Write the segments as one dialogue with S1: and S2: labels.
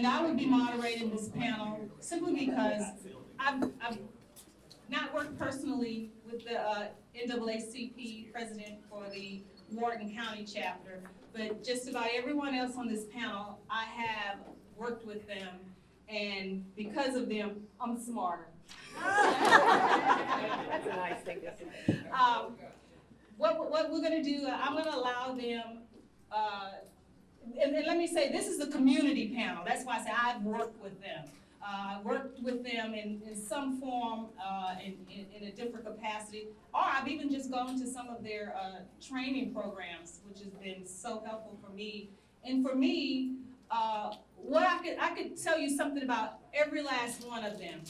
S1: And I would be moderating this panel simply because I've not worked personally with the NAACP president for the Morgan County chapter, but just about everyone else on this panel, I have worked with them, and because of them, I'm smarter.
S2: That's a nice thing to say.
S1: What we're gonna do, I'm gonna allow them, and let me say, this is a community panel. That's why I say I've worked with them. Worked with them in some form, in a different capacity, or I've even just gone to some of their training programs, which has been so helpful for me. And for me, what I could tell you something about every last one of them,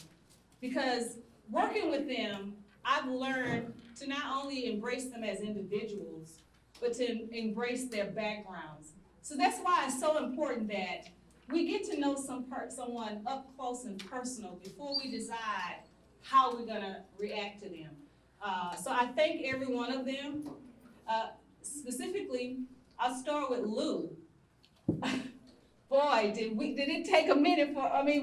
S1: because working with them, I've learned to not only embrace them as individuals, but to embrace their backgrounds. So that's why it's so important that we get to know someone up close and personal before we decide how we're gonna react to them. So I thank every one of them. Specifically, I'll start with Lou. Boy, did it take a minute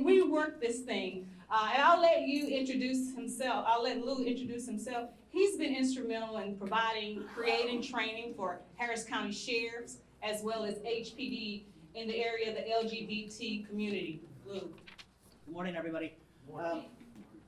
S1: we worked this thing. And I'll let you introduce himself. I'll let Lou introduce himself. He's been instrumental in creating training for Harris County sheriffs, as well as HPD in the area of the LGBT community. Lou.
S3: Good morning, everybody.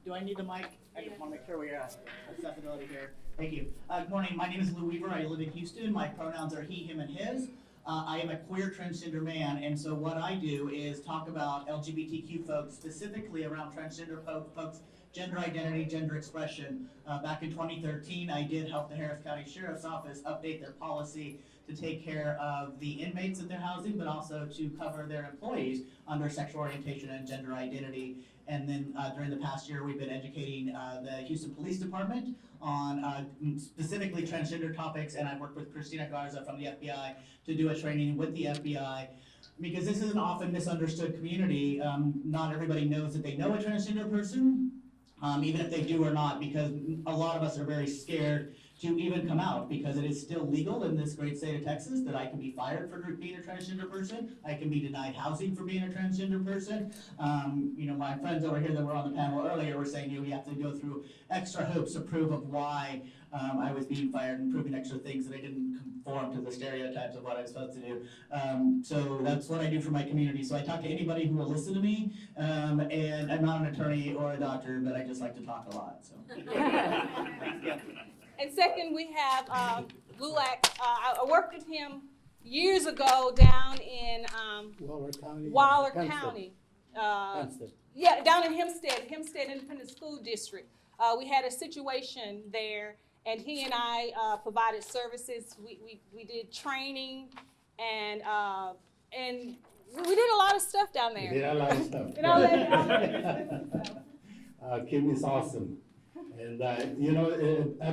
S3: Do I need the mic? I just want to make sure we have accessibility here. Thank you. Good morning. My name is Lou Weaver. I live in Houston. My pronouns are he, him, and his. I am a queer transgender man, and so what I do is talk about LGBTQ folks, specifically around transgender folks, gender identity, gender expression. Back in 2013, I did help the Harris County Sheriff's Office update their policy to take care of the inmates that they're housing, but also to cover their employees under sexual orientation and gender identity. And then during the past year, we've been educating the Houston Police Department on specifically transgender topics, and I've worked with Christina Garza from the FBI to do a training with the FBI, because this is an often misunderstood community. Not everybody knows that they know a transgender person, even if they do or not, because a lot of us are very scared to even come out, because it is still legal in this great state of Texas that I can be fired for being a transgender person. I can be denied housing for being a transgender person. My friends over here that were on the panel earlier were saying, you have to go through extra hoops to prove of why I was being fired, and proving extra things that I didn't conform to the stereotypes of what I was supposed to do. So that's what I do for my community. So I talk to anybody who will listen to me, and I'm not an attorney or a doctor, but I just like to talk a lot. So. Thanks, yeah.
S1: And second, we have Lulak. I worked with him years ago down in Waller County. Yeah, down in Hempstead Independent School District. We had a situation there, and he and I provided services. We did training, and we did a lot of stuff down there.
S4: We did a lot of stuff. Kim is awesome. And I've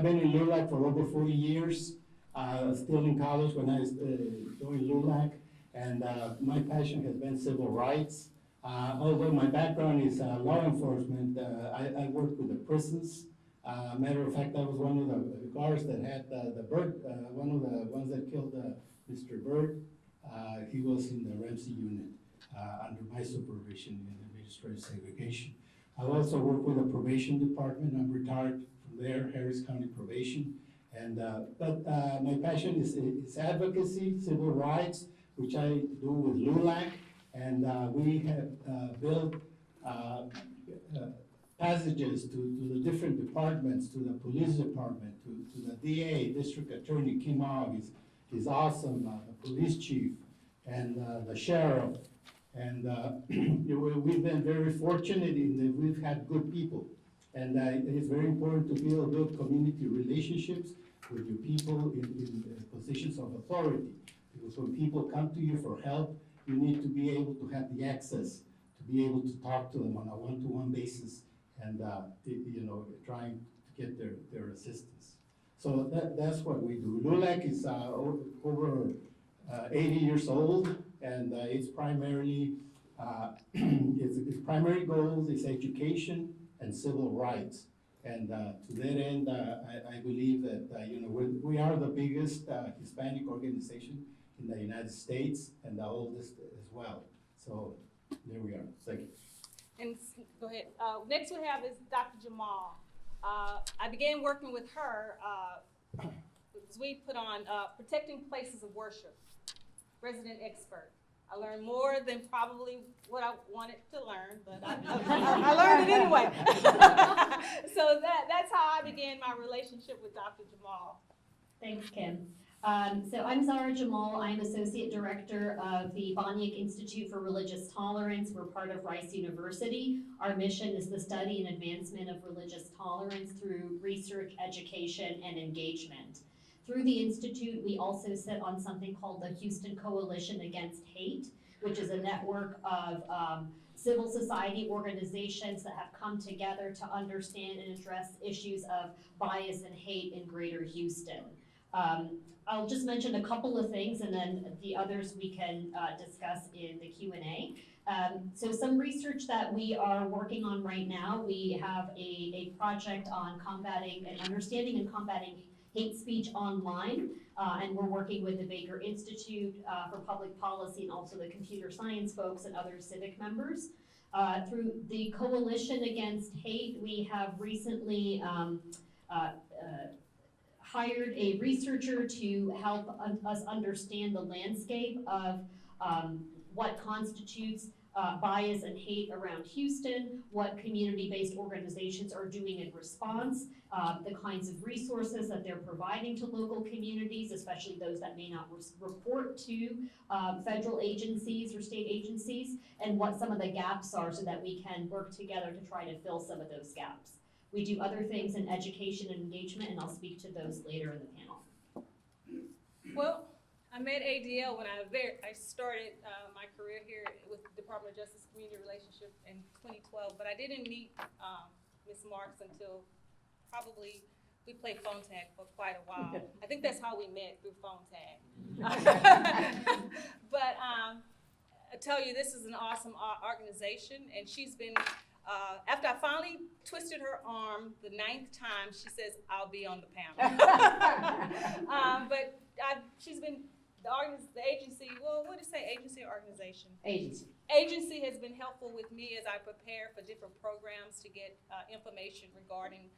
S4: been in LULAC for over 40 years, still in college when I joined LULAC, and my passion has been civil rights. Although my background is law enforcement, I work with the prisons. Matter of fact, I was one of the guards that had the Bird, one of the ones that killed Mr. Bird. He was in the Ramsey unit under my supervision in administrative segregation. I also work with the probation department. I'm retired from there, Harris County Probation. And but my passion is advocacy, civil rights, which I do with LULAC. And we have built passages to the different departments, to the police department, to the DA, District Attorney Kim Ogg is awesome, the police chief, and the sheriff. And we've been very fortunate in that we've had good people. And it's very important to build good community relationships with your people in positions of authority. Because when people come to you for help, you need to be able to have the access to be able to talk to them on a one-to-one basis and trying to get their assistance. So that's what we do. LULAC is over 80 years old, and it's primarily its primary goal is education and civil rights. And to that end, I believe that we are the biggest Hispanic organization in the United States and the oldest as well. So there we we are. Thank you.
S1: And go ahead. Next we have is Dr. Jamal. I began working with her as we put on protecting places of worship, resident expert. I learned more than probably what I wanted to learn, but I learned it anyway. So that's how I began my relationship with Dr. Jamal.
S5: Thanks, Kim. So I'm Zara Jamal. I'm Associate Director of the Boniek Institute for Religious Tolerance. We're part of Rice University. Our mission is the study and advancement of religious tolerance through research, education, and engagement. Through the Institute, we also sit on something called the Houston Coalition Against Hate, which is a network of civil society organizations that have come together to understand and address issues of bias and hate in Greater Houston. I'll just mention a couple of things, and then the others we can discuss in the Q&A. So some research that we are working on right now, we have a project on combating and understanding and combating hate speech online, and we're working with the Baker Institute for Public Policy and also the computer science folks and other civic members. Through the Coalition Against Hate, we have recently hired a researcher to help us understand the landscape of what constitutes bias and hate around Houston, what community-based organizations are doing in response, the kinds of resources that they're providing to local communities, especially those that may not report to federal agencies or state agencies, and what some of the gaps are so that we can work together to try to fill some of those gaps. We do other things in education and engagement, and I'll speak to those later in the panel.
S1: Well, I met ADL when I started my career here with the Department of Justice Community Relationship in 2012, but I didn't meet Ms. Marks until probably we played phone tag for quite a while. I think that's how we met, through phone tag. But I tell you, this is an awesome organization, and she's been, after I finally twisted her arm the 9th time, she says, I'll be on the panel. But she's been, the agency, well, what did it say, agency or organization?
S2: Agency.
S1: Agency has been helpful with me as I prepare for different programs to get information regarding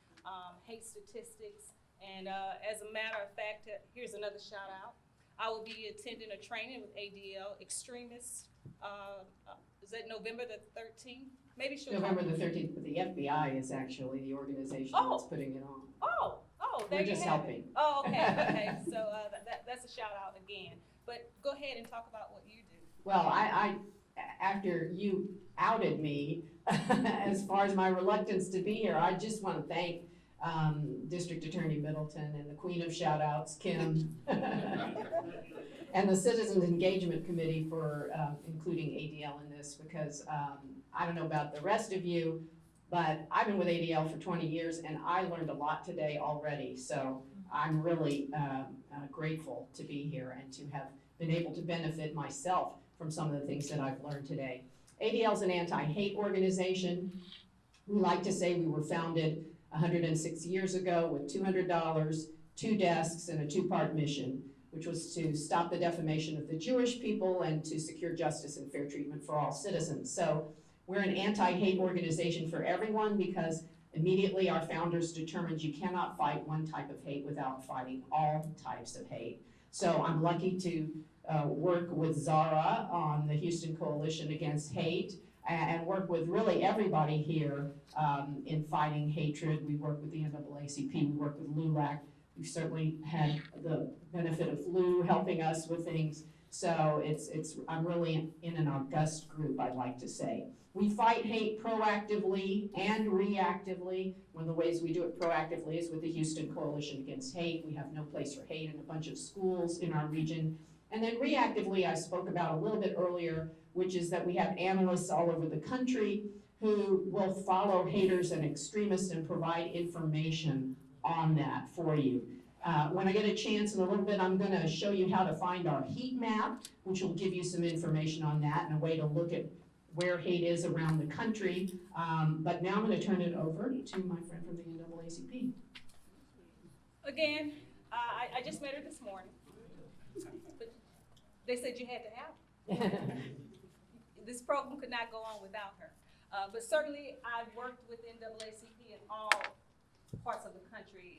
S1: hate statistics. And as a matter of fact, here's another shout out. I will be attending a training with ADL Extremists. Is that November the 13th? Maybe she'll
S2: November the 13th, but the FBI is actually the organization that's putting it on.
S1: Oh, there
S2: We're
S1: you
S2: just
S1: have
S2: helping.
S1: it. Oh, okay. So that's a shout out again. But go ahead and talk about what you do.
S2: Well, I after you outed me, as far as my reluctance to be here, I just want to thank District Attorney Middleton and the Queen of Shout Outs, Kim, and the Citizens Engagement Committee for including ADL in this, because I don't know about the rest of you, but I've been with ADL for 20 years and I learned a lot today already. So I'm really grateful to be here and to have been able to benefit myself from some of the things that I've learned today. ADL is an anti-hate organization. We like to say we were founded 106 years ago with $200, 2 desks, and a 2-part mission, which was to stop the defamation of the Jewish people and to secure justice and fair treatment for all citizens. So we're an anti-hate organization for everyone, because immediately our founders determined you cannot fight one type of hate without fighting all types of hate. So I'm lucky to work with Zara on the Houston Coalition Against Hate, and work with really everybody here in fighting hatred. We work with the NAACP, we work with LULAC. We've certainly had the benefit of Lou helping us with things. So I'm really in an august group, I'd like to say. We fight hate proactively and reactively. One of the ways we do it proactively is with the Houston Coalition Against Hate. We have No Place for Hate in a bunch of schools in our region. And then reactively, I spoke about a little bit earlier, which is that we have analysts all over the country who will follow haters and extremists and provide information on that for you. When I get a chance in a little bit, I'm going to show you how to find our heat map, which will give you some information on that and a way to look at where hate is around the country. But now I'm going to turn it over to my friend from the NAACP.
S1: Again, I just met her this morning. But they said you had to have her. this program could not go on without her. But certainly, I've worked with NAACP in all parts of the country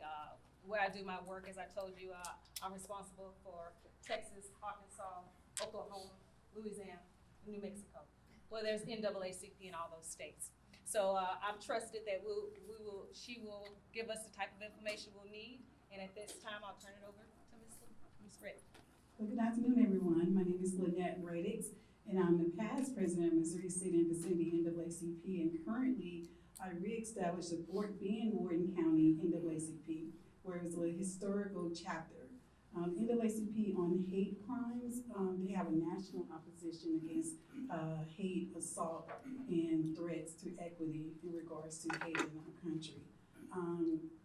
S1: where I do my work. As I told you, I'm responsible for Texas, Arkansas, Oklahoma, Louisiana, New Mexico. Well, there's NAACP in all those states. So I'm trusted that she will give us the type of information we'll need. And at this time, I'll turn it over to Ms. Reddick.
S6: Well, good afternoon, everyone. My name is Lynette Reddick, and I'm the past president of Missouri City and Vicinity NAACP, and currently I reestablished the Fort Bend Morton County NAACP, where it was a historical chapter. NAACP on hate crimes, they have a national opposition against hate, assault, and threats to equity in regards to hate in our country.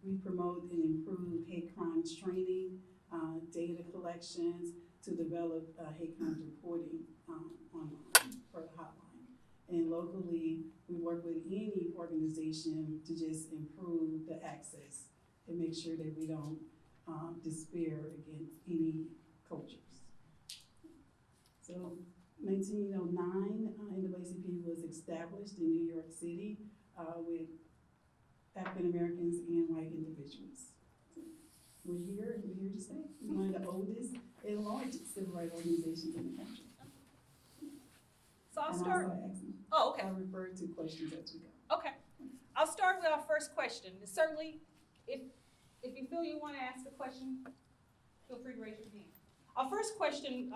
S6: We promote and improve hate crimes training, data collections to develop hate crimes reporting online for the hotline. And locally, we work with any organization to just improve the access and make sure that we don't despair against any cultures. So 1909, NAACP was established in New York City with African Americans and white individuals. So we're here to stay. We're one of the oldest and largest civil rights organizations in the country.
S1: So I'll
S6: And
S1: start.
S6: also ask me.
S1: Oh, okay.
S6: I'll refer to questions as we go.
S1: Okay. I'll start with our first question. Certainly, if you feel you want to ask a question, feel free to raise your hand. Our first question,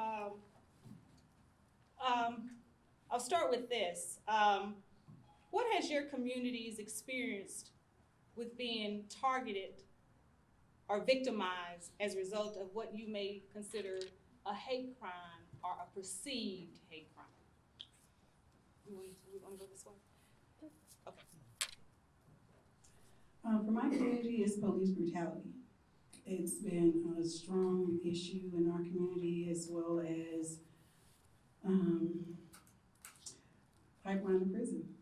S1: I'll start with this. What has your communities experienced with being targeted or victimized as a result of what you may consider a hate crime or a perceived hate crime? We want to go this way? Okay.
S6: For my community, it's police brutality. It's been a strong issue in our community, as well as pipeline to prison.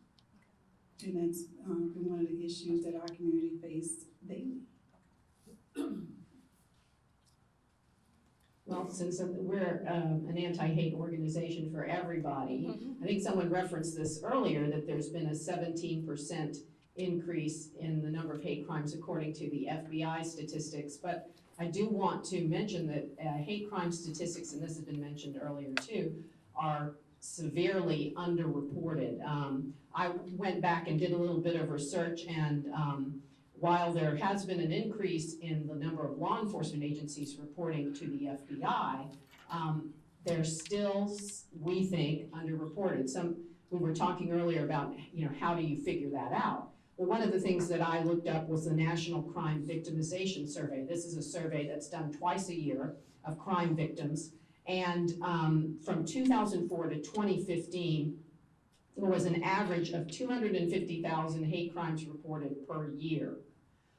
S6: And that's been one of the issues that our community faces daily.
S2: Well, since we're an anti-hate organization for everybody, I think someone referenced this earlier, that there's been a 17% increase in the number of hate crimes according to the FBI statistics. But I do want to mention that hate crime statistics, and this has been mentioned earlier too, are severely underreported. I went back and did a little bit of research, and while there has been an increase in the number of law enforcement agencies reporting to the FBI, they're still, we think, underreported. We were talking earlier about, how do you figure that out? Well, one of the things that I looked up was the National Crime Victimization Survey. This is a survey that's done twice a year of crime victims. And from 2004 to 2015, there was an average of 250,000 hate crimes reported per year.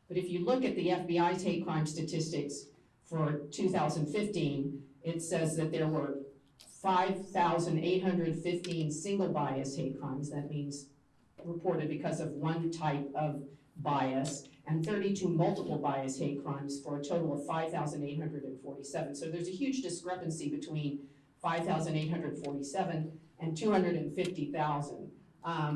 S2: But if you look at the FBI's hate crime statistics for 2015, it says that there were 5,815 single bias hate crimes. That means reported because of one type of bias, and 32 multiple bias hate crimes for a total of 5,847. So there's a huge discrepancy between 5,847 and 250,000.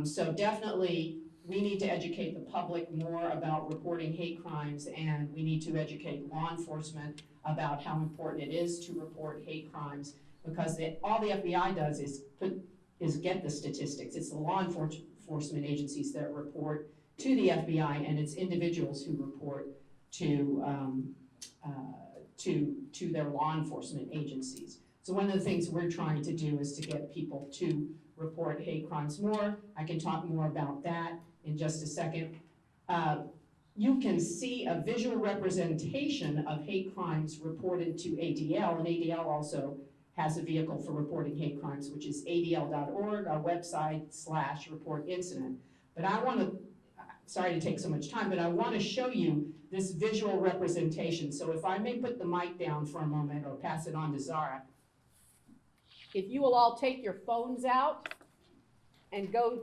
S2: So definitely we need to educate the public more about reporting hate crimes, and we need to educate law enforcement about how important it is to report hate crimes, because all the FBI does is get the statistics. It's the law enforcement agencies that report to the FBI, and it's individuals who report to their law enforcement agencies. So one of the things we're trying to do is to get people to report hate crimes more. I can talk more about that in just a second. You can see a visual representation of hate crimes reported to ADL, and ADL also has a vehicle for reporting hate crimes, which is adl.org, our website /report incident. But I want to, sorry to take so much time, but I want to show you this visual representation. So if I may put the mic down for a moment or pass it on to Zara. If you will all take your phones out and go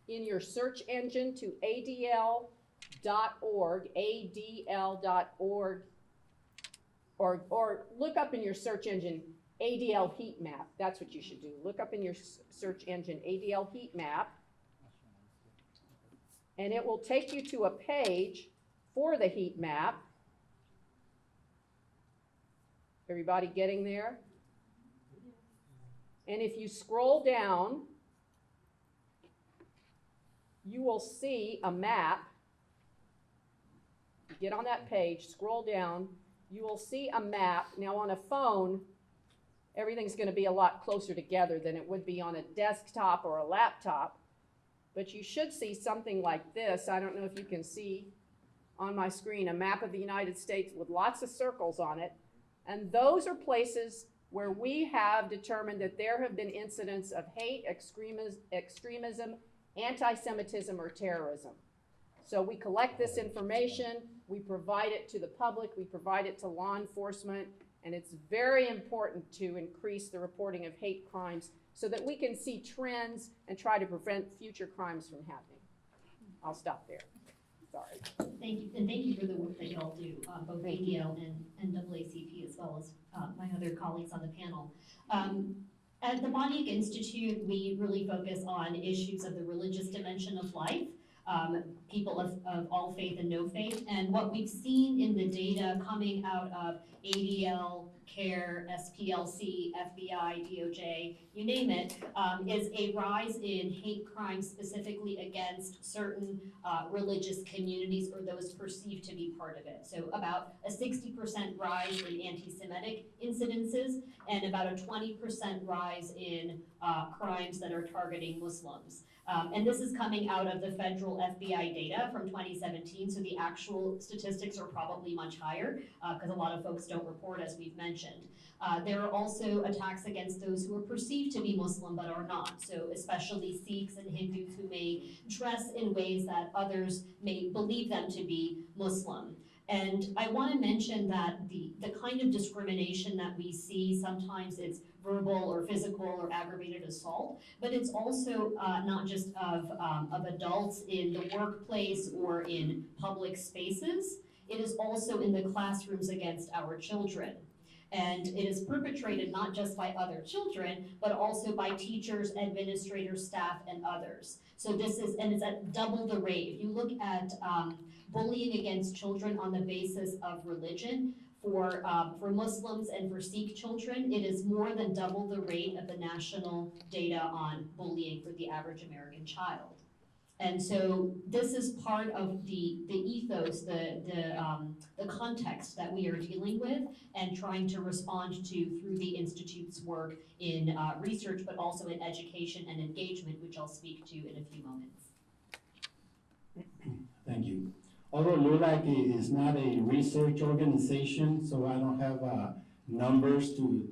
S2: in your search engine to adl.org, or look up in your search engine ADL heat map. That's what you should do. Look up in your search engine, ADL heat map. And it will take you to a page for the heat map. Everybody getting there? And if you scroll down, you will see a map. You get on that page, scroll down, you will see a map. Now on a phone, everything's going to be a lot closer together than it would be on a desktop or a laptop. But you should see something like this. I don't know if you can see on my screen a map of the United States with lots of circles on it. And those are places where we have determined that there have been incidents of hate, extremism, anti-Semitism, or terrorism. So we collect this information, we provide it to the public, we provide it to law enforcement, and it's very important to increase the reporting of hate crimes so that we can see trends and try to prevent future crimes from happening. I'll stop there. Sorry.
S5: Thank you, and thank you for the work that y'all do, both ADL and NAACP, as well as my other colleagues on the panel. At the Boniek Institute, we really focus on issues of the religious dimension of life, people of all faith and no faith. And what we've seen in the data coming out of ADL, CARE, SPLC, FBI, DOJ, you name it, is a rise in hate crimes specifically against certain religious communities or those perceived to be part of it. So about a 60% rise in anti-Semitic incidences and about a 20% rise in crimes that are targeting Muslims. And this is coming out of the federal FBI data from 2017, so the actual statistics are probably much higher because a lot of folks don't report, as we've mentioned. There are also attacks against those who are perceived to be Muslim but are not, so especially Sikhs and Hindus who may dress in ways that others may believe them to be Muslim. And I want to mention that the kind of discrimination that we see, sometimes it's verbal or physical or aggravated assault, but it's also not just of adults in the workplace or in public spaces. It is also in the classrooms against our children. And it is perpetrated not just by other children, but also by teachers, administrators, staff, and others. So this is, and it's at double the rate. If you look at bullying against children on the basis of religion, for Muslims and for Sikh children, it is more than double the rate of the national data on bullying for the average American child. And so this is part of the ethos, the context that we are dealing with and trying to respond to through the Institute's work in research, but also in education and engagement, which I'll speak to in a few moments.
S4: Thank you. Although LULAC is not a research organization, so I don't have numbers to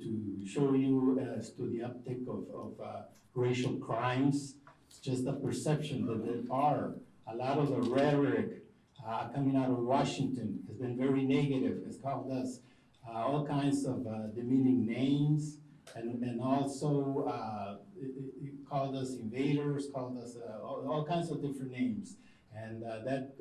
S4: show you as to the uptick of racial crimes. It's just a perception that there are a lot of the rhetoric coming out of Washington has been very negative. It's called us all kinds of demeaning names, and also it called us invaders, called us all kinds of different names. And that,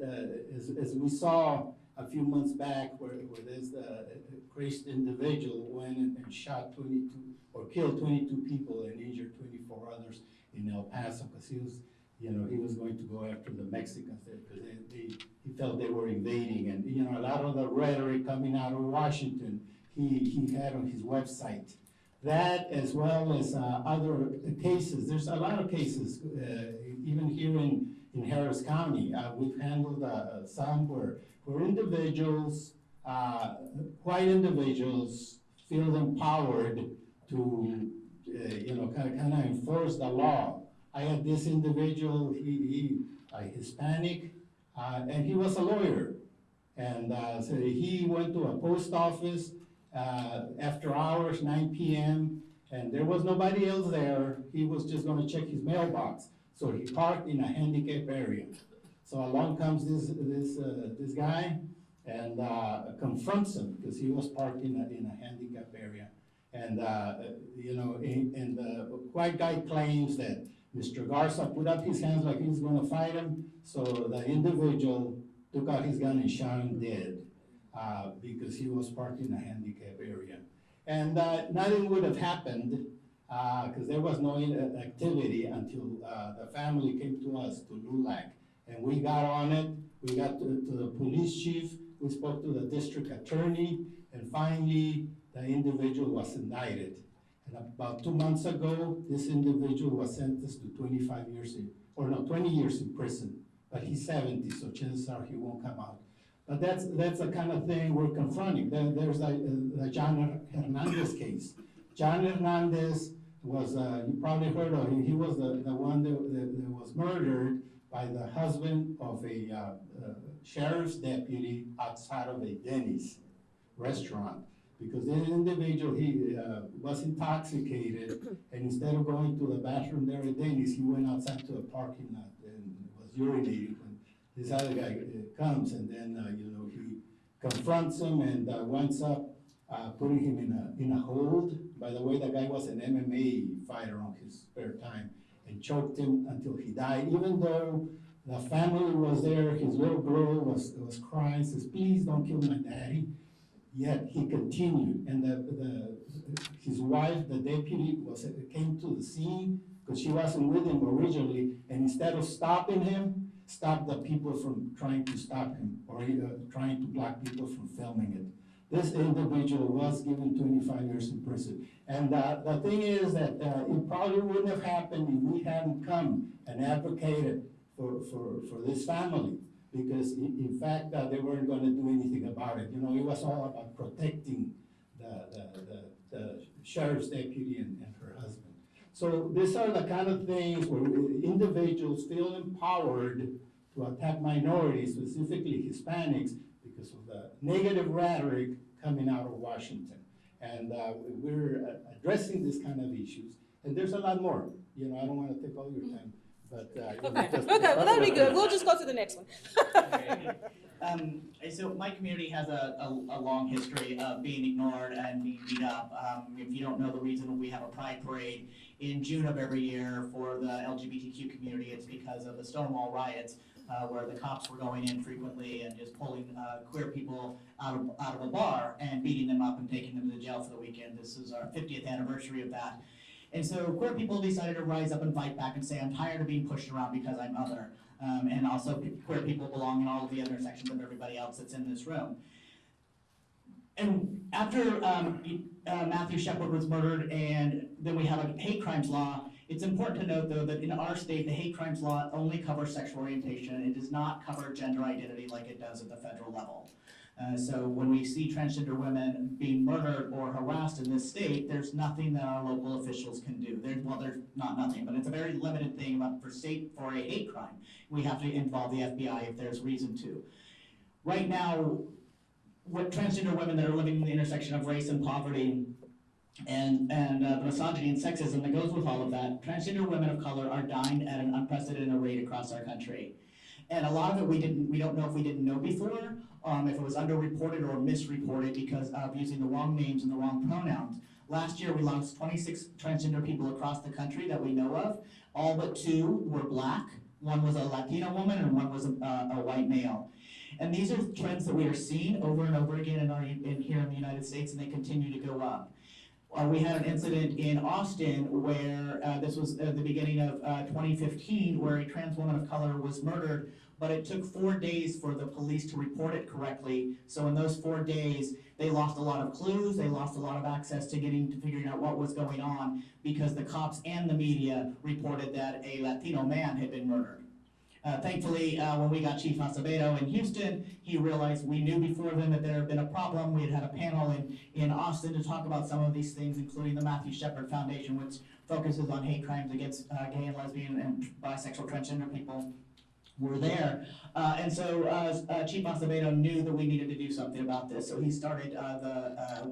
S4: as we saw a few months back, where there's a crazy individual went and shot 22 or killed 22 people and injured 24 others in El Paso, because he was, he was going to go after the Mexicans there because he felt they were invading. And a lot of the rhetoric coming out of Washington, he had on his website. That, as well as other cases. There's a lot of cases, even here in Harris County. We've handled some where individuals, white individuals, feel empowered to, kind of enforce the law. I had this individual, he Hispanic, and he was a lawyer. And so he went to a post office after hours, 9 p.m., and there was nobody else there. He was just gonna check his mailbox. So he parked in a handicapped area. So along comes this guy and confronts him because he was parked in a handicapped area. And and the white guy claims that Mr. Garza put up his hands like he was going to fight him. So the individual took out his gun and shot him dead because he was parked in a handicapped area. And nothing would have happened because there was no activity until the family came to us, to LULAC. And we got on it, we got to the police chief, we spoke to the district attorney, and finally, the individual was indicted. And about 2 months ago, this individual was sentenced to 25 years or no, 20 years in prison. But he's 70, so chances are he won't come out. But that's the kind of thing we're confronting. There's the John Hernandez case. John Hernandez was, you probably heard of him, he was the one that was murdered by the husband of a sheriff's deputy outside of a Denny's restaurant. Because this individual, he was intoxicated, and instead of going to the bathroom there at Denny's, he went outside to a parking lot and was urinating. And this other guy comes, and then he confronts him and winds up putting him in a hold. By the way, the guy was an MMA fighter on his spare time, and choked him until he died. Even though the family was there, his little girl was crying, says, "Please don't kill my daddy." Yet he continued, and his wife, the deputy, came to the scene because she wasn't with him originally, and instead of stopping him, stopped the people from trying to stop him or trying to block people from filming it. This individual was given 25 years in prison, and the thing is that it probably wouldn't have happened if we hadn't come and advocated for this family. Because in fact, they weren't going to do anything about it. It was all about protecting the sheriff's deputy and her husband. So these are the kind of things where individuals feel empowered to attack minorities, specifically Hispanics, because of the negative rhetoric coming out of Washington. And we're addressing this kind of issues. And there's a lot more. I don't want to take all your time. But,
S1: Okay, well, that'll be good. We'll just go to the next one.
S3: So my community has a long history of being ignored and being beat up. If you don't know the reason we have a pride parade in June of every year for the LGBTQ community, it's because of the Stonewall riots, where the cops were going in frequently and just pulling queer people out of a bar and beating them up and taking them to jail for the weekend. This is our 50th anniversary of that. And so queer people decided to rise up and fight back and say, I'm tired of being pushed around because I'm other. And also queer people belong in all of the intersections of everybody else that's in this room. And after Matthew Shepard was murdered, and then we have a hate crimes law, it's important to note, though, that in our state, the hate crimes law only covers sexual orientation. It does not cover gender identity like it does at the federal level. So when we see transgender women being murdered or harassed in this state, there's nothing that our local officials can do. There's not nothing, but it's a very limited thing for a hate crime. We have to involve the FBI if there's reason to. Right now, with transgender women that are living in the intersection of race and poverty and the misogyny and sexism that goes with all of that, transgender women of color are dying at an unprecedented rate across our country. And a lot of it we don't know if we didn't know before, if it was underreported or misreported because of using the wrong names and the wrong pronouns. Last year, we lost 26 transgender people across the country that we know of. All but 2 were Black. One was a Latina woman and one was a white male. And these are trends that we are seeing over and over again here in the United States, and they continue to go up. We had an incident in Austin where this was at the beginning of 2015 where a trans woman of color was murdered, but it took 4 days for the police to report it correctly. So in those 4 days, they lost a lot of clues, they lost a lot of access to figuring out what was going on because the cops and the media reported that a Latino man had been murdered. Thankfully, when we got Chief Acevedo in Houston, he realized we knew before then that there had been a problem. We had had a panel in Austin to talk about some of these things, including the Matthew Shepard Foundation, which focuses on hate crimes against gay and lesbian and bisexual transgender people. Were there. And so Chief Acevedo knew that we needed to do something about this. So he started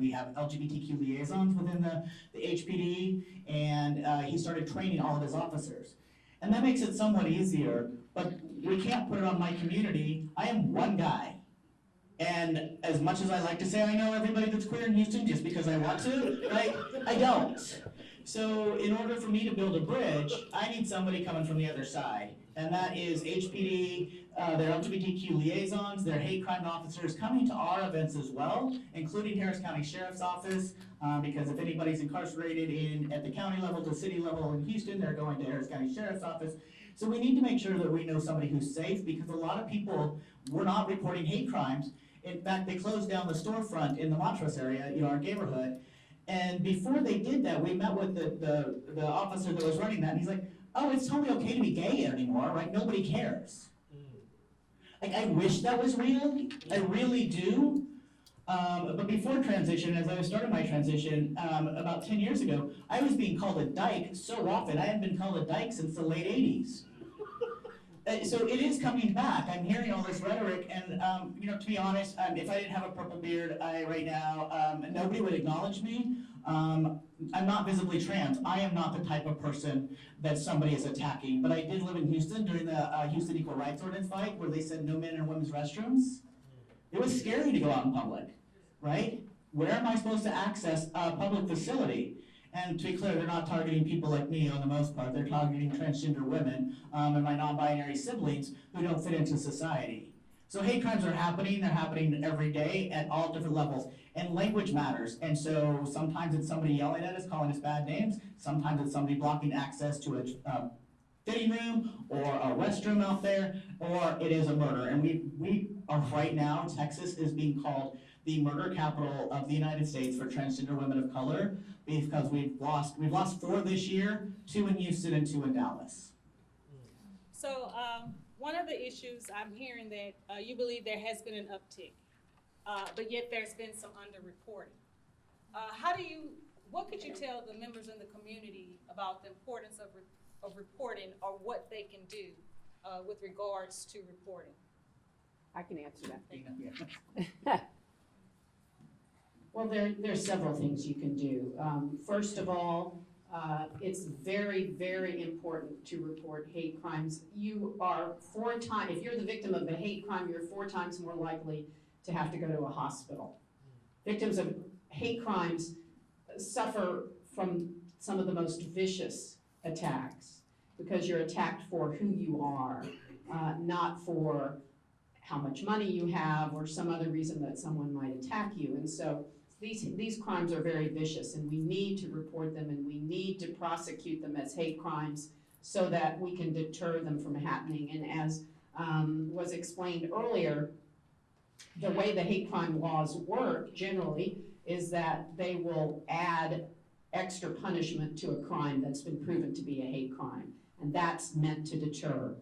S3: we have LGBTQ liaisons within the HPD, and he started training all of his officers. And that makes it somewhat easier, but we can't put it on my community. I am one guy. And as much as I like to say I know everybody that's queer in Houston just because I want to, I don't. So in order for me to build a bridge, I need somebody coming from the other side. And that is HPD, their LGBTQ liaisons, their hate crime officers coming to our events as well, including Harris County Sheriff's Office, because if anybody's incarcerated at the county level to city level in Houston, they're going to Harris County Sheriff's Office. So we need to make sure that we know somebody who's safe, because a lot of people were not reporting hate crimes. In fact, they closed down the storefront in the Montrose area, our neighborhood. And before they did that, we met with the officer that was running that, and he's like, oh, it's totally okay to be gay anymore, right? Nobody cares. Like, I wish that was real. I really do. But before transition, as I was starting my transition, about 10 years ago, I was being called a dyke so often. I hadn't been called a dyke since the late 80s. So it is coming back. I'm hearing all this rhetoric, and to be honest, if I didn't have a purple beard right now, nobody would acknowledge me. I'm not visibly trans. I am not the type of person that somebody is attacking. But I did live in Houston during the Houston Equal Rights Ordinance fight, where they said no men in women's restrooms. It was scary to go out in public, right? Where am I supposed to access a public facility? And to be clear, they're not targeting people like me on the most part. They're targeting transgender women and my non-binary siblings who don't fit into society. So hate crimes are happening. They're happening every day at all different levels. And language matters. And so sometimes it's somebody yelling at us, calling us bad names. Sometimes it's somebody blocking access to a fitting room or a restroom out there, or it is a murder. And we are right now, Texas is being called the murder capital of the United States for transgender women of color, because we've lost 4 this year, 2 in Houston and 2 in Dallas.
S1: So one of the issues, I'm hearing that you believe there has been an uptick, but yet there's been some underreporting. What could you tell the members in the community about the importance of reporting, or what they can do with regards to reporting?
S2: I can answer that.
S3: Yeah.
S2: Well, there's several things you can do. First of all, it's very, very important to report hate crimes. You are if you're the victim of a hate crime, you're 4 times more likely to have to go to a hospital. Victims of hate crimes suffer from some of the most vicious attacks, because you're attacked for who you are, not for how much money you have or some other reason that someone might attack you. And so these crimes are very vicious, and we need to report them, and we need to prosecute them as hate crimes so that we can deter them from happening. And as was explained earlier, the way the hate crime laws work generally is that they will add extra punishment to a crime that's been proven to be a hate crime, and that's meant to deter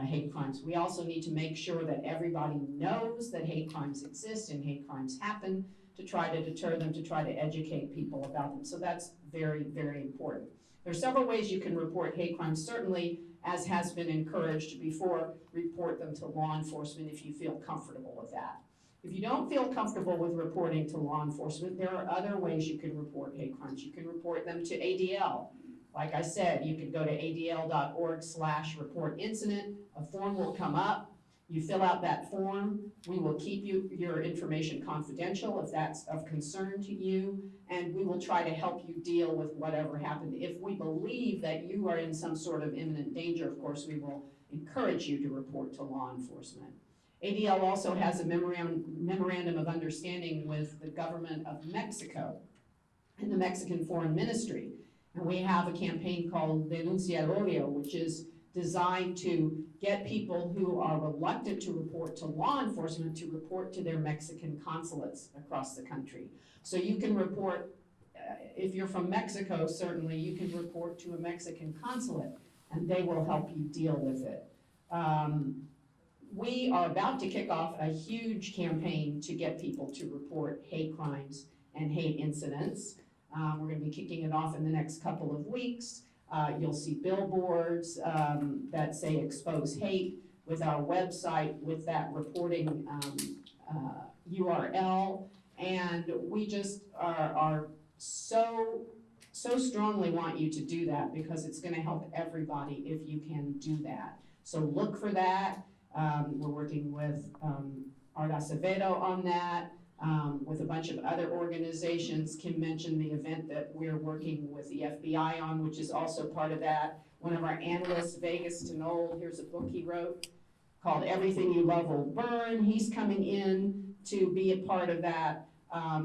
S2: hate crimes. We also need to make sure that everybody knows that hate crimes exist and hate crimes happen, to try to deter them, to try to educate people about them. So that's very, very important. There are several ways you can report hate crimes. Certainly, as has been encouraged before, report them to law enforcement if you feel comfortable with that. If you don't feel comfortable with reporting to law enforcement, there are other ways you can report hate crimes. You can report them to ADL. Like I said, you can go to adl.org/report-incident. A form will come up. You fill out that form. We will keep your information confidential if that's of concern to you, and we will try to help you deal with whatever happened. If we believe that you are in some sort of imminent danger, of course, we will encourage you to report to law enforcement. ADL also has a memorandum of understanding with the government of Mexico and the Mexican Foreign Ministry. And we have a campaign called Denuncia el Odio, which is designed to get people who are reluctant to report to law enforcement to report to their Mexican consulates across the country. So you can report, if you're from Mexico, certainly you can report to a Mexican consulate, and they will help you deal with it. We are about to kick off a huge campaign to get people to report hate crimes and hate incidents. We're going to be kicking it off in the next couple of weeks. You'll see billboards that say expose hate with our website, with that reporting URL. And we just are so strongly want you to do that, because it's going to help everybody if you can do that. So look for that. We're working with Art Acevedo on that. with a bunch of other organizations. Kim mentioned the event that we're working with the FBI on, which is also part of that. One of our analysts, Vegas Tenold, here's a book he wrote called Everything You Love Will Burn. He's coming in to be a part of that.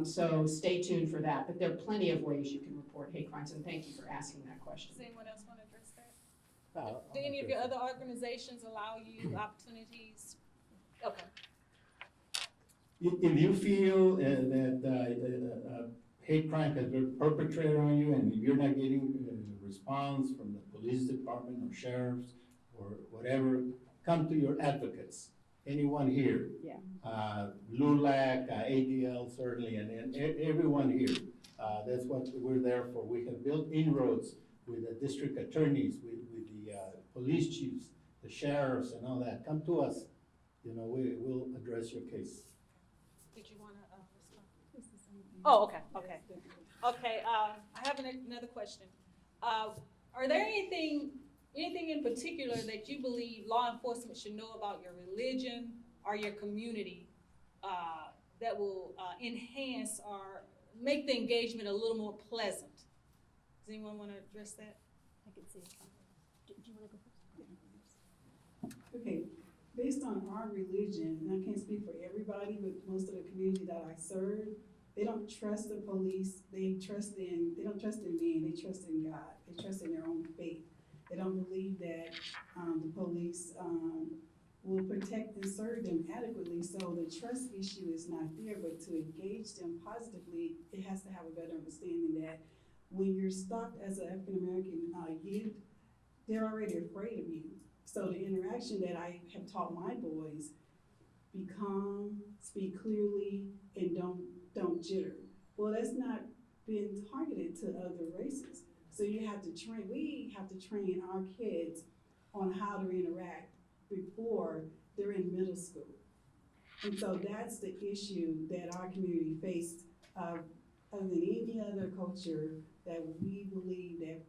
S2: So stay tuned for that. But there are plenty of ways you can report hate crimes, and thank you for asking that question.
S1: Does anyone else want to address that? Do any of your other organizations allow you opportunities? Okay.
S4: If you feel that hate crime has been perpetrated on you and you're not getting a response from the police department or sheriffs or whatever, come to your advocates, anyone here.
S2: Yeah.
S4: LULAC, ADL certainly, and everyone here. That's what we're there for. We have built inroads with the district attorneys, with the police chiefs, the sheriffs and all that. Come to us, we'll address your case.
S1: Did you want to respond? Oh, okay. Okay, I have another question. Are there anything in particular that you believe law enforcement should know about your religion or your community that will enhance or make the engagement a little more pleasant? Does anyone want to address that?
S5: I can see. Do you want to go first?
S6: Okay, based on our religion, and I can't speak for everybody, but most of the community that I serve, they don't trust the police. They don't trust in men. They trust in God. They trust in their own faith. They don't believe that the police will protect and serve them adequately. So the trust issue is not there, but to engage them positively, it has to have a better understanding that when you're stopped as an African-American youth, they're already afraid of you. So the interaction that I have taught my boys, be calm, speak clearly, and don't jitter. Well, that's not been targeted to other races. So we have to train our kids on how to interact before they're in middle school. And so that's the issue that our community faced, other than any other culture, that we believe that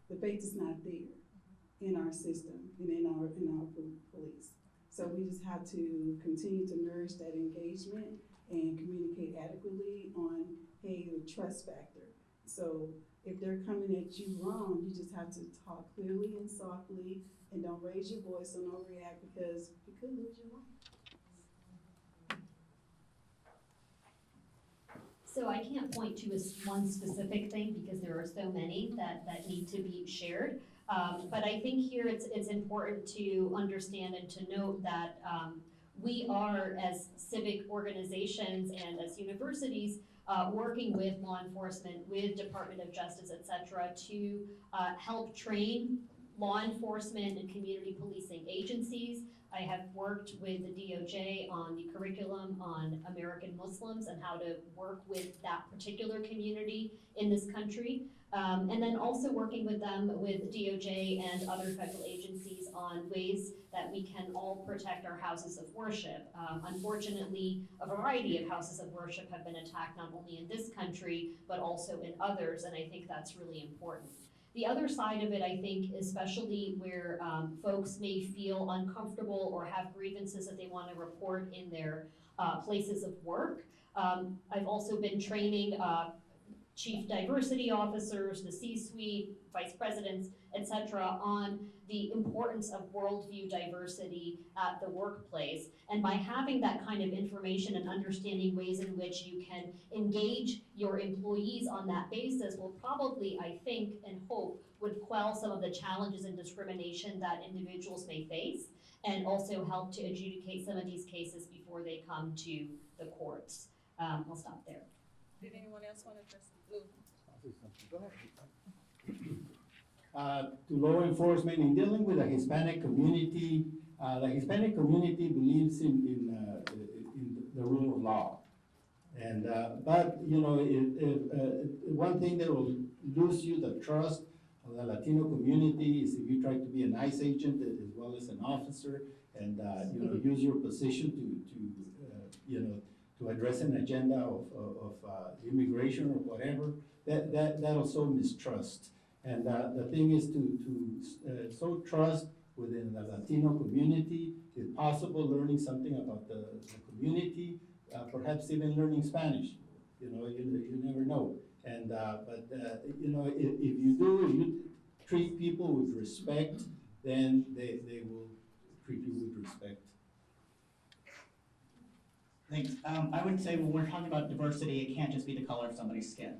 S6: the faith is not there in our system and in our police. So we just have to continue to nourish that engagement and communicate adequately on, hey, the trust factor. So if they're coming at you wrong, you just have to talk clearly and softly and don't raise your voice, don't overreact, because you could lose your life.
S5: So I can't point to one specific thing because there are so many that need to be shared. But I think here it's important to understand and to note that we are, as civic organizations and as universities, working with law enforcement, with Department of Justice, et cetera, to help train law enforcement and community policing agencies. I have worked with the DOJ on the curriculum on American Muslims and how to work with that particular community in this country. And then also working with them, with DOJ and other federal agencies on ways that we can all protect our houses of worship. Unfortunately, a variety of houses of worship have been attacked not only in this country, but also in others, and I think that's really important. The other side of it, I think, especially where folks may feel uncomfortable or have grievances that they want to report in their places of work. I've also been training chief diversity officers, the C-suite, vice presidents, et cetera, on the importance of worldview diversity at the workplace. And by having that kind of information and understanding ways in which you can engage your employees on that basis will probably, I think and hope, would quell some of the challenges and discrimination that individuals may face, and also help to adjudicate some of these cases before they come to the courts. I'll stop there.
S1: Did anyone else want to address?
S3: Go ahead.
S4: To law enforcement, in dealing with the Hispanic community believes in the rule of law. And, but, one thing that will lose you the trust of the Latino community is if you try to be a nice agent as well as an officer and, use your position to address an agenda of immigration or whatever, that'll sow mistrust. And the thing is to sow trust within the Latino community, if possible, learning something about the community, perhaps even learning Spanish. You never know. And, if you treat people with respect, then they will treat you with respect.
S3: Thanks. I would say when we're talking about diversity, it can't just be the color of somebody's skin.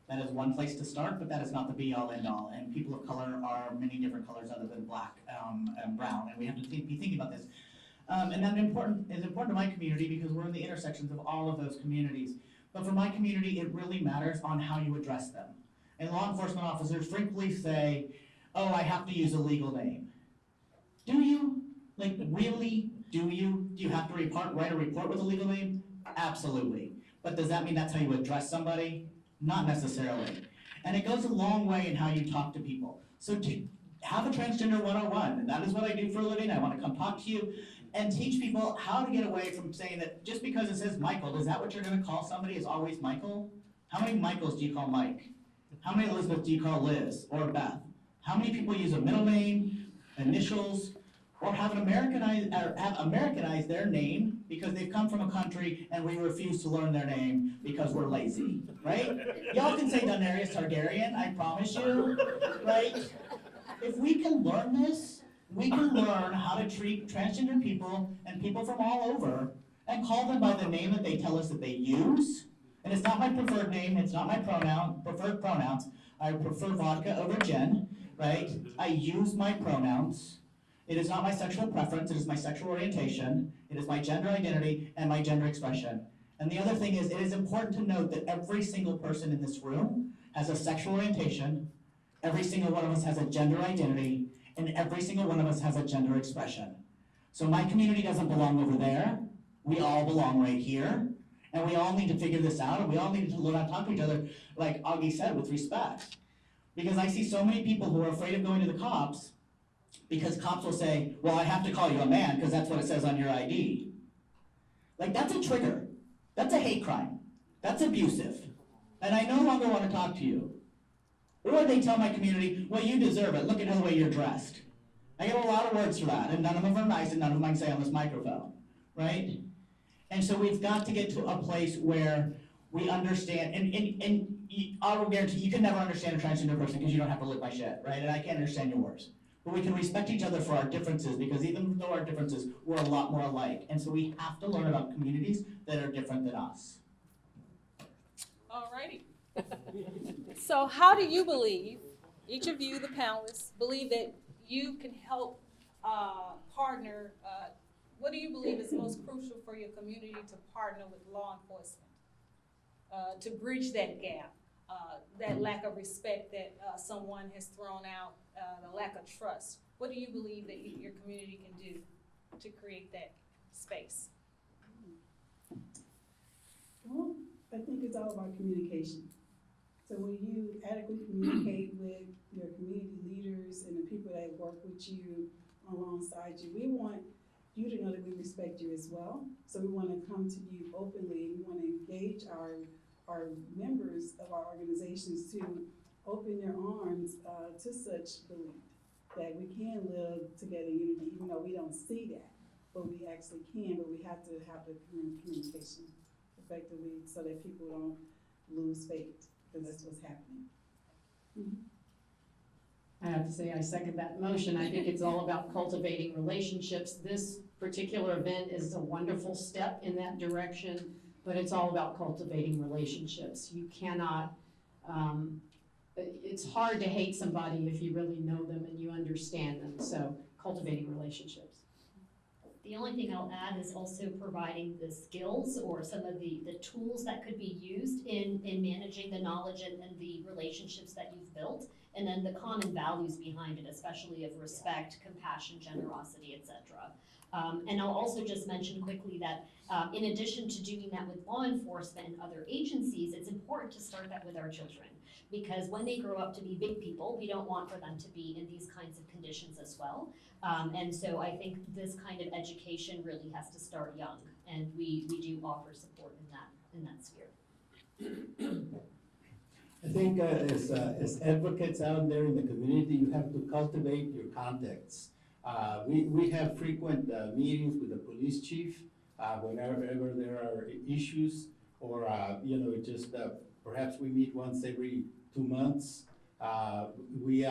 S3: That is one place to start, but that is not the be-all, end-all. And people of color are many different colors other than black and brown, and we have to be thinking about this. And that is important to my community because we're in the intersections of all of those communities. But for my community, it really matters on how you address them. And law enforcement officers frequently say, oh, I have to use a legal name. Do you? Like, really? Do you? Do you have to write a report with a legal name? Absolutely. But does that mean that's how you address somebody? Not necessarily. And it goes a long way in how you talk to people. So to have a transgender 101, and that is what I do for a living. I want to come talk to you and teach people how to get away from saying that just because it says Michael, is that what you're going to call somebody is always Michael? How many Michaels do you call Mike? How many Elizabeth do you call Liz or Beth? How many people use a middle name, initials, or have Americanized their name because they've come from a country and we refuse to learn their name because we're lazy, right? Y'all can say Daenerys Targaryen, I promise you, right? If we can learn this, we can learn how to treat transgender people and people from all over and call them by the name that they tell us that they use. And it's not my preferred name, it's not my preferred pronouns. I prefer vodka over gin, right? I use my pronouns. It is not my sexual preference, it is my sexual orientation, it is my gender identity, and my gender expression. And the other thing is, it is important to note that every single person in this room has a sexual orientation, every single one of us has a gender identity, and every single one of us has a gender expression. So my community doesn't belong over there, we all belong right here, and we all need to figure this out, and we all need to learn how to talk to each other, like Augie said, with respect. Because I see so many people who are afraid of going to the cops, because cops will say, well, I have to call you a man because that's what it says on your ID. Like, that's a trigger. That's a hate crime. That's abusive. And I no longer want to talk to you. Or they tell my community, well, you deserve it. Look at the way you're dressed. I get a lot of words for that, and none of them are nice, and none of them I can say on this microphone, right? And so we've got to get to a place where we understand, and I will guarantee you can never understand a transgender person because you don't have to live my shit, right? And I can't understand yours. But we can respect each other for our differences because even though our differences, we're a lot more alike. And so we have to learn about communities that are different than us.
S1: Alrighty. So how do you believe, each of you, the panelists, believe that you can help partner, what do you believe is most crucial for your community to partner with law enforcement, to bridge that gap, that lack of respect that someone has thrown out, the lack of trust? What do you believe that your community can do to create that space?
S6: Well, I think it's all about communication. So when you adequately communicate with your community leaders and the people that work with you alongside you, we want you to know that we respect you as well. So we want to come to you openly. We want to engage our members of our organizations to open their arms to such belief that we can live together in unity, even though we don't see that, but we actually can, but we have to have the communication effectively so that people don't lose faith, because that's what's happening.
S2: I have to say, I second that motion. I think it's all about cultivating relationships. This particular event is a wonderful step in that direction, but it's all about cultivating relationships. You cannot, it's hard to hate somebody if you really know them and you understand them, so cultivating relationships.
S5: The only thing I'll add is also providing the skills or some of the tools that could be used in managing the knowledge and the relationships that you've built, and then the common values behind it, especially of respect, compassion, generosity, etc. And I'll also just mention quickly that in addition to doing that with law enforcement and other agencies, it's important to start that with our children. Because when they grow up to be big people, we don't want for them to be in these kinds of conditions as well. And so I think this kind of education really has to start young, and we do offer support in that sphere.
S4: I think as advocates out there in the community, you have to cultivate your contacts. We have frequent meetings with the police chief. whenever there are issues, or, just, perhaps we meet once every 2 months. We,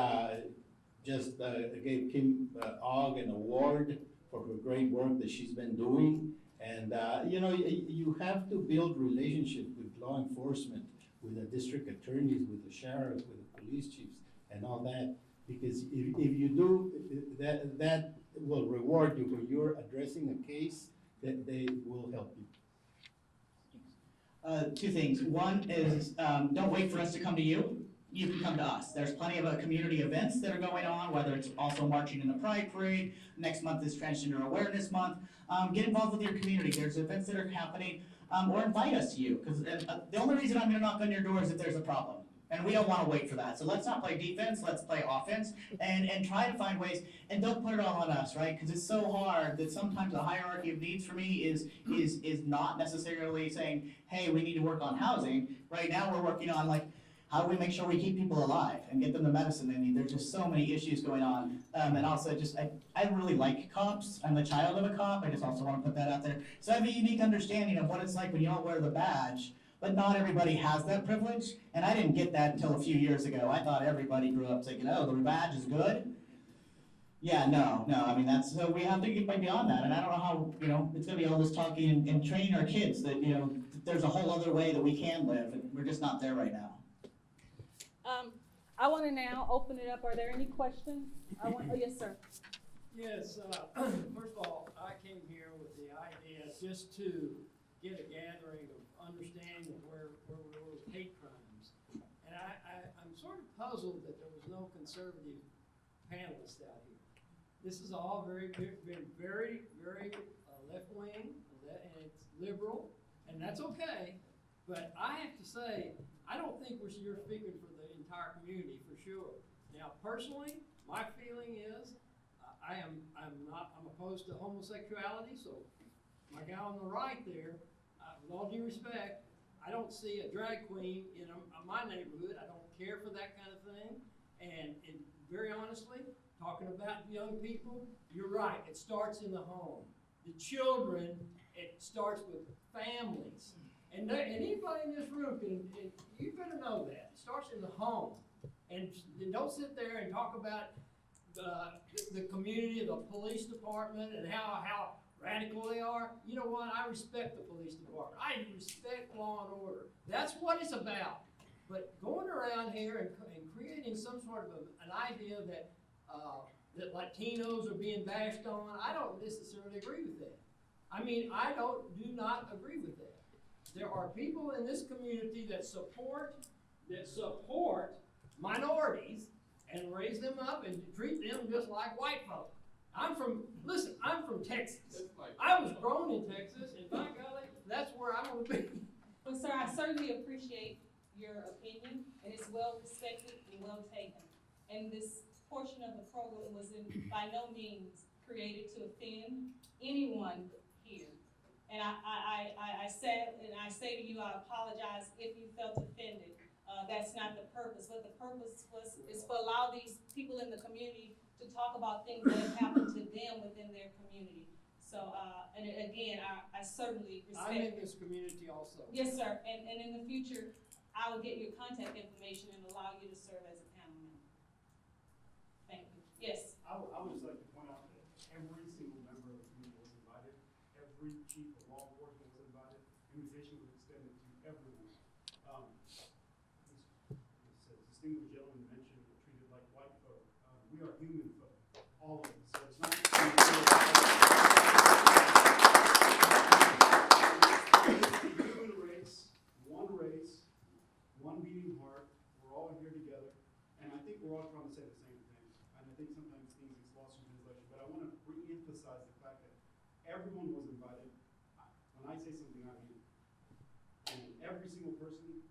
S4: just, gave Kim, Ogg an award for her great work that she's been doing. And, you have to build relationships with law enforcement, with the district attorneys, with the sheriffs, with the police chiefs, and all that. Because if you do, that will reward you when you're addressing a case, that they will help you.
S3: Two things. One is, don't wait for us to come to you. You can come to us. There's plenty of community events that are going on, whether it's also marching in the Pride Parade. Next month is Transgender Awareness Month. Get involved with your community. There's events that are happening, or invite us to you. Because the only reason I'm gonna knock on your door is if there's a problem. And we don't wanna wait for that. So let's not play defense, let's play offense, and try to find ways, and don't put it all on us, right? Because it's so hard that sometimes the hierarchy of needs for me is not necessarily saying, hey, we need to work on housing. Right now, we're working on like, how do we make sure we keep people alive and get them the medicine they need? There's just so many issues going on. And also I really like cops. I'm the child of a cop. I just also want to put that out there. So I have a unique understanding of what it's like when you don't wear the badge, but not everybody has that privilege. And I didn't get that until a few years ago. I thought everybody grew up thinking, oh, the badge is good. Yeah, no, I mean, so we have to get beyond that. And I don't know how, it's gonna be all this talking and training our kids that, there's a whole other way that we can live, and we're just not there right now.
S1: I want to now open it up. Are there any questions? Yes, sir.
S7: Yes, first of all, I came here with the idea just to get a gathering of understanding of where we were with hate crimes. And I'm sort of puzzled that there was no conservative panelists out here. This is all very left-wing, and it's liberal, and that's okay. But I have to say, I don't think you're speaking for the entire community, for sure. Now, personally, my feeling is, I'm opposed to homosexuality, so my guy on the right there, with all due respect, I don't see a drag queen in my neighborhood. I don't care for that kind of thing. And very honestly, talking about young people, you're right, it starts in the home. The children, it starts with families. And anybody in this room you better know that. It starts in the home. And don't sit there and talk about the community, the police department, and how radical they are. You know what? I respect the police department. I respect law and order. That's what it's about. But going around here and creating some sort of an idea that Latinos are being bashed on, I don't necessarily agree with that. I mean, do not agree with that. There are people in this community that support minorities and raise them up and treat them just like white folk. I'm from Texas. I was grown in Texas, and by golly, that's where I'm gonna be.
S1: Well, sir, I certainly appreciate your opinion, and it's well respected and well taken. And this portion of the program was by no means created to offend anyone here. And I said, and I say to you, I apologize if you felt offended. That's not the purpose. What the purpose is for allow these people in the community to talk about things that have happened to them within their community. So, and again, I certainly respect.
S7: I'm in this community also.
S1: Yes, sir. And in the future, I will get your contact information and allow you to serve as a panel member. Thank you. Yes.
S8: I would just like to point out that every single member of the community was invited. Every chief of law enforcement was invited. Invitation was extended to everyone. This distinguished gentleman mentioned we're treated like white folk. We are human folk, all of us. So it's not human race, one beating heart. We're all here together, and I think we're all trying to say the same thing. And I think sometimes things get lost in translation, but I want to re-emphasize the fact that everyone was invited. When I say something, I mean it. And every single person,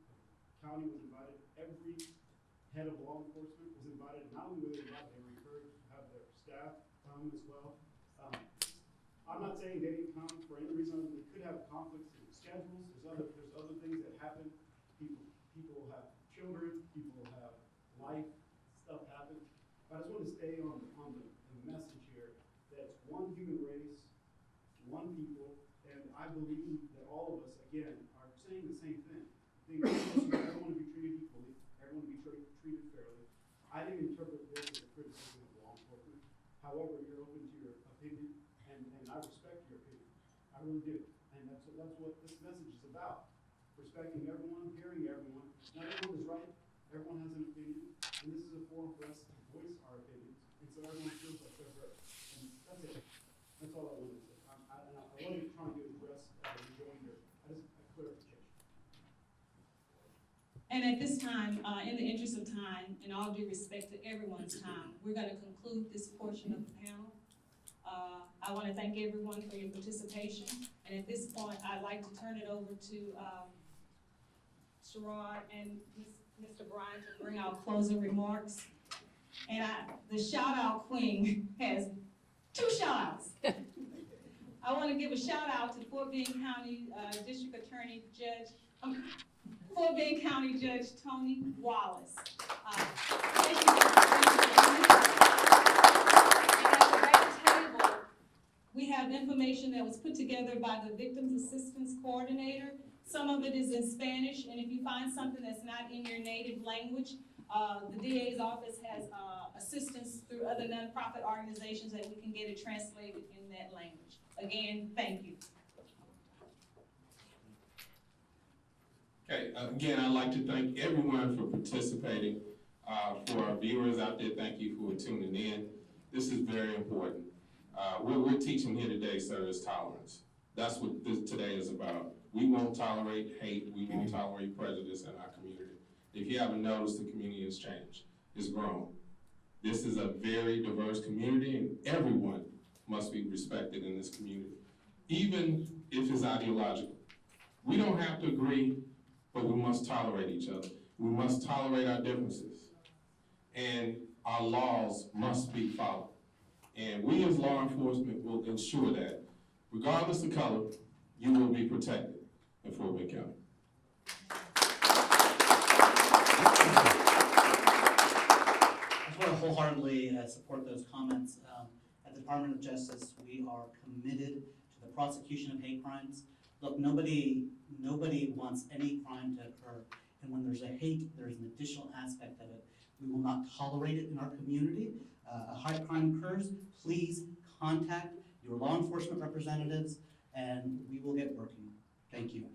S8: county was invited, every head of law enforcement was invited. Not only were they invited, they were encouraged to have their staff come as well. I'm not saying they didn't come for any reason. We could have conflicts in schedules. There's other things that happen. People have children. People have life. Stuff happens. But I just want to stay on the message here that it's one human race, one people, and I believe that all of us, again, are saying the same thing. Everyone to be treated equally, everyone to be treated fairly. I didn't interpret this as a criticism of law enforcement. However, you're open to your opinion, and I respect your opinion. I really do. And that's what this message is about. Respecting everyone, hearing everyone. Not everyone is right. Everyone has an opinion. And this is a forum for us to voice our opinions. And so everyone feels like they're heard. And that's it. That's all I wanted to say. I wasn't trying to address a rejoinder. I just a clarification.
S1: And at this time, in the interest of time, and all due respect to everyone's time, we're going to conclude this portion of the panel. I want to thank everyone for your participation. And at this point, I'd like to turn it over to Sherrod and Mr. Bryan to bring out closing remarks. And the shout-out queen has 2 shout-outs. I want to give a shout-out to Fort Bend County District Attorney Fort Bend County Judge Tony Wallace. Thank you. And at the back table, we have information that was put together by the Victims Assistance Coordinator. Some of it is in Spanish, and if you find something that's not in your native language, the DA's office has assistance through other nonprofit organizations that we can get it translated in that language. Again, thank you.
S9: Okay, again, I'd like to thank everyone for participating. For our viewers out there, thank you for tuning in. This is very important. What we're teaching here today, sir, is tolerance. That's what today is about. We won't tolerate hate. We won't tolerate prejudice in our community. If you haven't noticed, the community has changed. It's grown. This is a very diverse community, and everyone must be respected in this community, even if it's ideological. We don't have to agree, but we must tolerate each other. We must tolerate our differences. And our laws must be followed. And we as law enforcement will ensure that, regardless of color, you will be protected in Fort Bend County.
S3: I just want to wholeheartedly support those comments. At the Department of Justice, we are committed to the prosecution of hate crimes. Look, nobody wants any crime to occur, and when there's a hate, there's an additional aspect of it. We will not tolerate it in our community. A hate crime occurs, please contact your law enforcement representatives, and we will get working. Thank you.